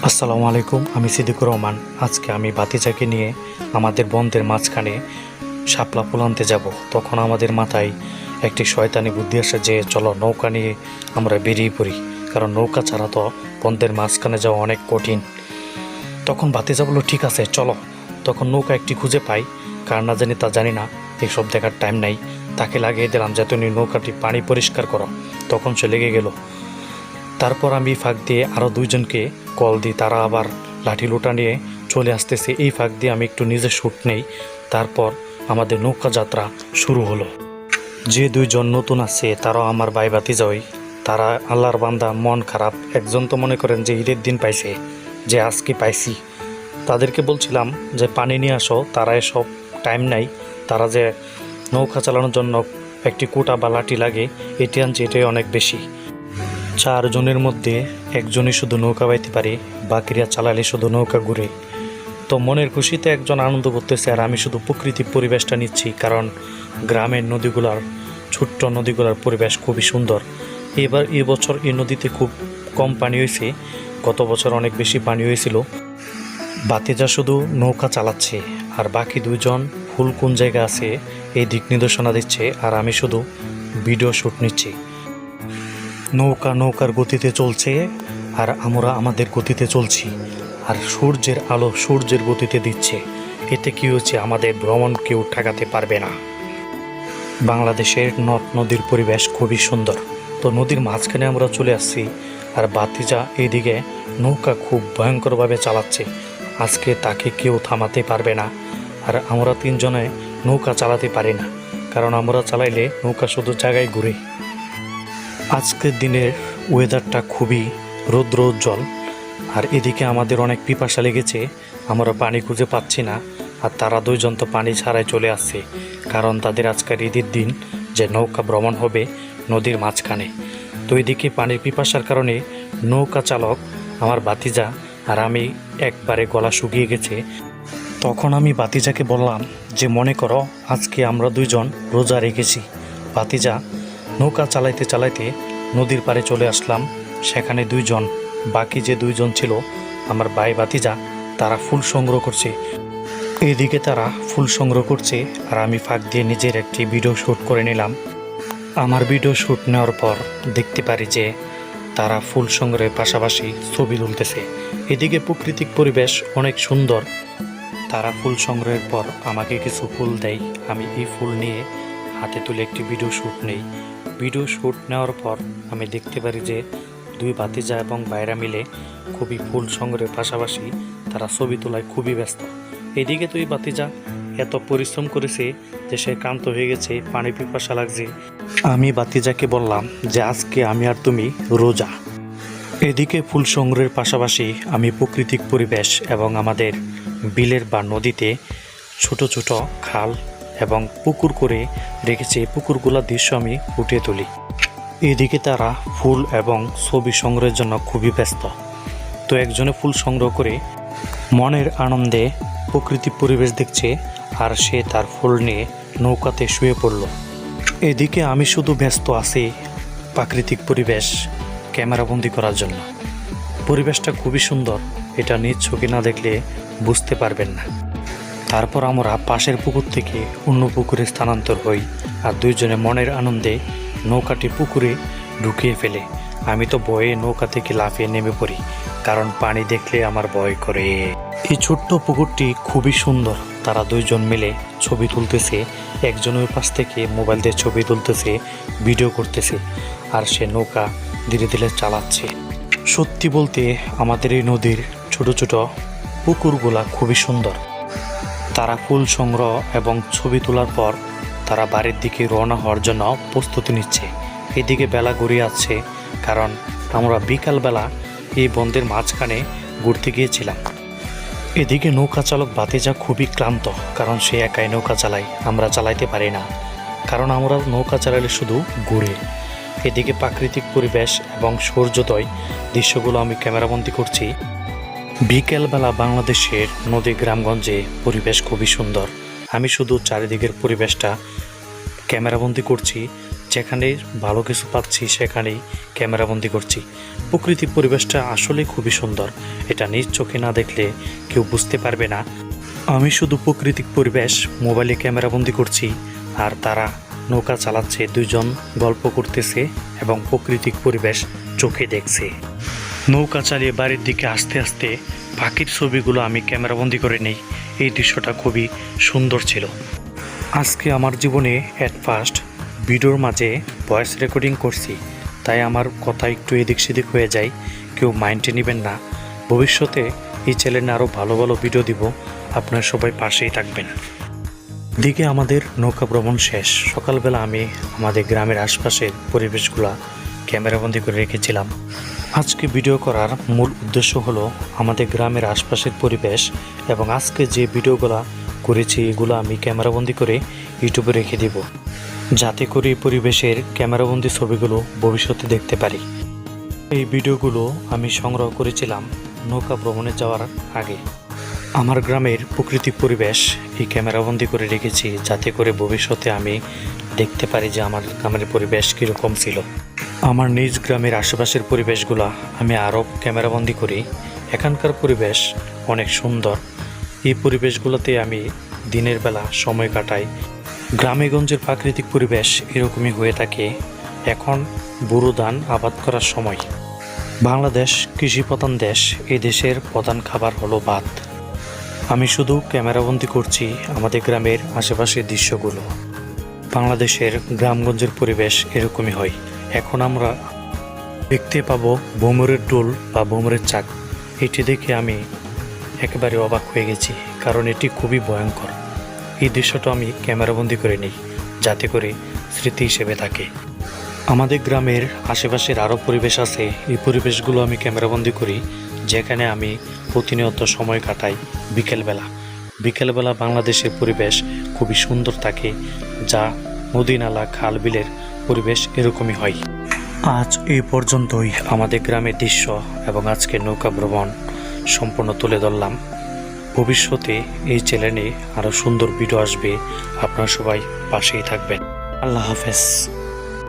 আসসালামু আলাইকুম, আমি সিদ্দিকুর রহমান। আজকে আমি ভাতিজাকে নিয়ে আমাদের বন্ধের মাঝখানে শাপলা ফুল আনতে যাব। তখন আমাদের মাথায় একটি শয়তানি বুদ্ধি আসে যে চলো নৌকা নিয়ে আমরা বেরিয়ে পড়ি, কারণ নৌকা ছাড়া তো বন্ধের মাঝখানে যাওয়া অনেক কঠিন। তখন ভাতিজা বললো ঠিক আছে চলো। তখন নৌকা একটি খুঁজে পাই, কার না জানি তা জানি না, এইসব দেখার টাইম নাই। তাকে লাগিয়ে দিলাম যে তুমি নৌকাটি পানি পরিষ্কার করো। তখন সে লেগে গেল। তারপর আমি ফাঁক দিয়ে আরও দুইজনকে কল দিই, তারা আবার লাঠি লোটা নিয়ে চলে আসতেছে। এই ফাঁক দিয়ে আমি একটু নিজে শ্যুট নেই। তারপর আমাদের নৌকা যাত্রা শুরু হলো। যে দুইজন নতুন আছে তারাও আমার ভাই ভাতিজাই। তারা আল্লাহর বান্দা, মন খারাপ। একজন তো মনে করেন যে ঈদের দিন পাইছে, যে আজকে পাইছি। তাদেরকে বলছিলাম যে পানি নিয়ে আসো, তারা এসব টাইম নাই। তারা যে নৌকা চালানোর জন্য একটি কোটা বা লাঠি লাগে এটি আনছে, এটাই অনেক বেশি। 4 জনের মধ্যে একজনই শুধু নৌকা বাইতে পারে, বাকিরা চালালে শুধু নৌকা ঘুরে। তো মনের খুশিতে একজন আনন্দ করতেছে আর আমি শুধু প্রকৃতির পরিবেশটা নিচ্ছি, কারণ গ্রামের নদীগুলার, ছোট্ট নদীগুলার পরিবেশ খুবই সুন্দর। এবছর এই নদীতে খুব কম পানি হয়েছে, গত বছর অনেক বেশি পানি হয়েছিল। ভাতিজা শুধু নৌকা চালাচ্ছে আর বাকি দুইজন ফুল কোন জায়গা আছে এই দিক নির্দেশনা দিচ্ছে, আর আমি শুধু ভিডিও শ্যুট নিচ্ছি। নৌকার গতিতে চলছে আর আমরা আমাদের গতিতে চলছি, আর সূর্যের আলো সূর্যের গতিতে দিচ্ছে। এতে কি হচ্ছে, আমাদের ভ্রমণ কেউ ঠেকাতে পারবে না। বাংলাদেশের নদ নদীর পরিবেশ খুবই সুন্দর। তো নদীর মাঝখানে আমরা চলে আসছি, আর ভাতিজা এইদিকে নৌকা খুব ভয়ঙ্করভাবে চালাচ্ছে। আজকে তাকে কেউ থামাতে পারবে না। আর আমরা 3 জনে নৌকা চালাতে পারি না, কারণ আমরা চালাইলে নৌকা শুধু জায়গায় ঘুরে। আজকের দিনের ওয়েদারটা খুবই রৌদ্র উজ্জ্বল, আর এদিকে আমাদের অনেক পিপাসা লেগেছে। আমরা পানি খুঁজে পাচ্ছি না, আর তারা 2 জন তো পানি ছাড়াই চলে আসছে, কারণ তাদের আজকের ঈদের দিন যে নৌকা ভ্রমণ হবে নদীর মাঝখানে। তো এদিকে পানির পিপাসার কারণে নৌকা চালক আমার ভাতিজা আর আমি একবারে গলা শুকিয়ে গেছে। তখন আমি ভাতিজাকে বললাম যে মনে করো আজকে আমরা 2 জন রোজা রেখেছি। ভাতিজা নৌকা চালাইতে চালাইতে নদীর পাড়ে চলে আসলাম। সেখানে 2 জন, বাকি যে 2 জন ছিল আমার ভাই ভাতিজা, তারা ফুল সংগ্রহ করছে। এইদিকে তারা ফুল সংগ্রহ করছে আর আমি ফাঁক দিয়ে নিজের একটি ভিডিও শ্যুট করে নিলাম। আমার ভিডিও শ্যুট নেওয়ার পর দেখতে পারি যে তারা ফুল সংগ্রহের পাশাপাশি ছবি তুলতেছে। এদিকে প্রাকৃতিক পরিবেশ অনেক সুন্দর। তারা ফুল সংগ্রহের পর আমাকে কিছু ফুল দেয়, আমি এই ফুল নিয়ে হাতে তুলে একটি ভিডিও শ্যুট নেই। ভিডিও শ্যুট নেওয়ার পর আমি দেখতে পারি যে 2 ভাতিজা এবং ভাইরা মিলে খুবই ফুল সংগ্রহের পাশাপাশি তারা ছবি তোলায় খুবই ব্যস্ত। এদিকে 2 ভাতিজা এত পরিশ্রম করেছে যে সে ক্লান্ত হয়ে গেছে, পানি পিপাসা লাগছে। আমি ভাতিজাকে বললাম যে আজকে আমি আর তুমি রোজা। এদিকে ফুল সংগ্রহের পাশাপাশি আমি প্রাকৃতিক পরিবেশ এবং আমাদের বিলের বা নদীতে ছোট ছোট খাল এবং পুকুর করে রেখেছি, পুকুরগুলোর দৃশ্য আমি ফুটিয়ে তুলি। এদিকে তারা ফুল এবং ছবি সংগ্রহের জন্য খুবই ব্যস্ত। তো একজনে ফুল সংগ্রহ করে মনের আনন্দে প্রাকৃতিক পরিবেশ দেখছে, আর সে তার ফুল নিয়ে নৌকাতে শুয়ে পড়ল। এদিকে আমি শুধু ব্যস্ত আছি প্রাকৃতিক পরিবেশ ক্যামেরাবন্দি করার জন্য। পরিবেশটা খুবই সুন্দর, এটা নিজ চোখে না দেখলে বুঝতে পারবেন না। তারপর আমরা পাশের পুকুর থেকে অন্য পুকুরে স্থানান্তর হই, আর 2 জনে মনের আনন্দে নৌকাটি পুকুরে ঢুকিয়ে ফেলে। আমি তো ভয়ে নৌকা থেকে লাফিয়ে নেমে পড়ি, কারণ পানি দেখলে আমার ভয় করে। এই ছোট্ট পুকুরটি খুবই সুন্দর। তারা 2 জন মিলে ছবি তুলতেছে। একজন ওই পাশ থেকে মোবাইল দিয়ে ছবি তুলতেছে, ভিডিও করতেছে, আর সে নৌকা ধীরে ধীরে চালাচ্ছে। সত্যি বলতে আমাদের এই নদীর ছোট ছোট পুকুরগুলা খুবই সুন্দর। তারা ফুল সংগ্রহ এবং ছবি তোলার পর তারা বাড়ির দিকে রওনা হওয়ার জন্য প্রস্তুতি নিচ্ছে। এদিকে বেলা গড়িয়ে আসছে, কারণ আমরা বিকালবেলা এই বন্ধের মাঝখানে ঘুরতে গিয়েছিলাম। এদিকে নৌকা চালক ভাতিজা খুবই ক্লান্ত, কারণ সে একাই নৌকা চালায়, আমরা চালাইতে পারি না, কারণ আমরা নৌকা চালালে শুধু ঘুরে। এদিকে প্রাকৃতিক পরিবেশ এবং সূর্যোদয় দৃশ্যগুলো আমি ক্যামেরাবন্দি করছি। বিকেলবেলা বাংলাদেশের নদী গ্রামগঞ্জে পরিবেশ খুবই সুন্দর। আমি শুধু চারিদিকের পরিবেশটা ক্যামেরাবন্দি করছি, যেখানে ভালো কিছু পাচ্ছি সেখানেই ক্যামেরাবন্দি করছি। প্রাকৃতিক পরিবেশটা আসলে খুবই সুন্দর, এটা নিজ চোখে না দেখলে কেউ বুঝতে পারবে না। আমি শুধু প্রাকৃতিক পরিবেশ মোবাইলে ক্যামেরাবন্দি করছি, আর তারা নৌকা চালাচ্ছে, দুজন গল্প করতেছে এবং প্রাকৃতিক পরিবেশ চোখে দেখছে। নৌকা চালিয়ে বাড়ির দিকে আস্তে আস্তে পাখির ছবিগুলো আমি ক্যামেরাবন্দি করে নেই। এই দৃশ্যটা খুবই সুন্দর ছিল। আজকে আমার জীবনে অ্যাট ফার্স্ট ভিডিওর মাঝে ভয়েস রেকর্ডিং করছি, তাই আমার কথা একটু এদিক সেদিক হয়ে যায়, কেউ মাইন্ডে নেবেন না। ভবিষ্যতে এই চ্যানেলে আরও ভালো ভালো ভিডিও দিব, আপনারা সবাই পাশেই থাকবেন। দিকে আমাদের নৌকা ভ্রমণ শেষ। সকালবেলা আমি আমাদের গ্রামের আশপাশের পরিবেশগুলো ক্যামেরাবন্দি করে রেখেছিলাম। আজকে ভিডিও করার মূল উদ্দেশ্য হলো আমাদের গ্রামের আশপাশের পরিবেশ, এবং আজকে যে ভিডিওগুলো করেছি এগুলো আমি ক্যামেরাবন্দি করে ইউটিউবে রেখে দিব, যাতে করে এই পরিবেশের ক্যামেরাবন্দি ছবিগুলো ভবিষ্যতে দেখতে পারি। এই ভিডিওগুলো আমি সংগ্রহ করেছিলাম নৌকা ভ্রমণে যাওয়ার আগে। আমার গ্রামের প্রাকৃতিক পরিবেশ এই ক্যামেরাবন্দি করে রেখেছি, যাতে করে ভবিষ্যতে আমি দেখতে পারি যে আমার গ্রামের পরিবেশ কীরকম ছিল। আমার নিজ গ্রামের আশেপাশের পরিবেশগুলো আমি আরও ক্যামেরাবন্দি করি। এখানকার পরিবেশ অনেক সুন্দর। এই পরিবেশগুলোতে আমি দিনের বেলা সময় কাটাই। গ্রামেগঞ্জের প্রাকৃতিক পরিবেশ এরকমই হয়ে থাকে। এখন বোরো ধান আবাদ করার সময়। বাংলাদেশ কৃষিপ্রধান দেশ, এই দেশের প্রধান খাবার হলো ভাত। আমি শুধু ক্যামেরাবন্দি করছি আমাদের গ্রামের আশেপাশের দৃশ্যগুলো। বাংলাদেশের গ্রামগঞ্জের পরিবেশ এরকমই হয়। এখন আমরা দেখতে পাবো ভোমরের ডোল বা ভোমরের চাক। এটি দেখে আমি একেবারে অবাক হয়ে গেছি, কারণ এটি খুবই ভয়ঙ্কর। এই দৃশ্যটা আমি ক্যামেরাবন্দি করে নিই, যাতে করে স্মৃতি হিসেবে থাকে। আমাদের গ্রামের আশেপাশের আরও পরিবেশ আছে, এই পরিবেশগুলো আমি ক্যামেরাবন্দি করি, যেখানে আমি প্রতিনিয়ত সময় কাটাই। বিকেলবেলা বাংলাদেশের পরিবেশ খুবই সুন্দর থাকে, যা নদী নালা খাল বিলের পরিবেশ এরকমই হয়। আজ এই পর্যন্তই আমাদের গ্রামের দৃশ্য এবং আজকের নৌকা ভ্রমণ সম্পূর্ণ তুলে ধরলাম। ভবিষ্যতে এই চ্যানেলে আরও সুন্দর ভিডিও আসবে, আপনারা সবাই পাশেই থাকবেন। আল্লাহ হাফেজ।